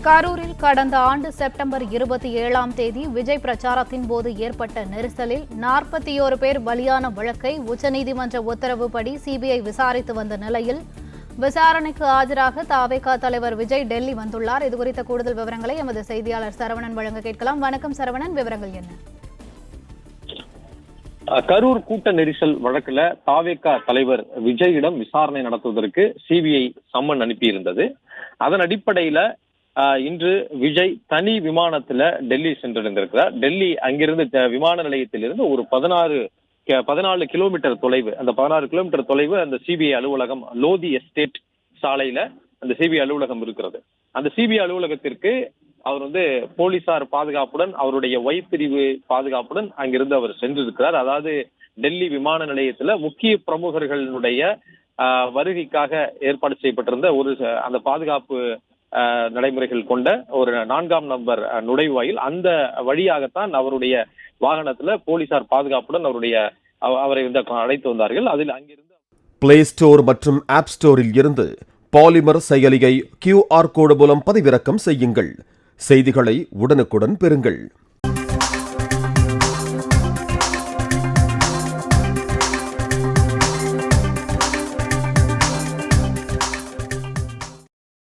கரூரில் கடந்த ஆண்டு செப்டம்பர் 27ஆம் தேதி விஜய் பிரச்சாரத்தின் போது ஏற்பட்ட நெரிசலில் 41 பேர் பலியான வழக்கை உச்சநீதிமன்ற உத்தரவுப்படி சிபிஐ விசாரித்து வந்த நிலையில் விசாரணைக்கு ஆஜராக தவேக தலைவர் விஜய் டெல்லி வந்துள்ளார். இதுகுறித்த கூடுதல் விவரங்களை எமது செய்தியாளர் சரவணன் வழங்க கேட்கலாம். வணக்கம் சரவணன், விவரங்கள் என்ன? கரூர் கூட்ட நெரிசல் வழக்குல தவேக தலைவர் விஜயிடம் விசாரணை நடத்துவதற்கு சிபிஐ சம்மன் அனுப்பியிருந்தது. அதன் அடிப்படையில இன்று விஜய் தனி விமானத்துல டெல்லி சென்றிருந்திருக்கிறார். டெல்லி அங்கிருந்து விமான நிலையத்திலிருந்து ஒரு 14 கிலோமீட்டர் தொலைவு, அந்த 16 கிலோமீட்டர் தொலைவு அந்த சிபிஐ அலுவலகம் லோதி எஸ்டேட் சாலையில அந்த சிபிஐ அலுவலகம் இருக்கிறது. அந்த சிபிஐ அலுவலகத்திற்கு அவர் போலீசார் பாதுகாப்புடன், அவருடைய பிரிவு பாதுகாப்புடன் அங்கிருந்து அவர் சென்றிருக்கிறார். அதாவது டெல்லி விமான நிலையத்துல முக்கிய பிரமுகர்களுடைய வருகைக்காக ஏற்பாடு செய்யப்பட்டிருந்த அந்த பாதுகாப்பு நடைமுறைகள் கொண்ட ஒரு 4ஆம் நம்பர் நுழைவாயில், அந்த வழியாகத்தான் அவருடைய வாகனத்துல போலீசார் பாதுகாப்புடன் அவரை அழைத்து வந்தார்கள். அதில் அங்கிருந்து பிளே ஸ்டோர் மற்றும் ஆப் ஸ்டோரில் இருந்து பாலிமர் செயலியை QR கோடு மூலம் பதிவிறக்கம் செய்யுங்கள். செய்திகளை உடனுக்குடன் பெறுங்கள்.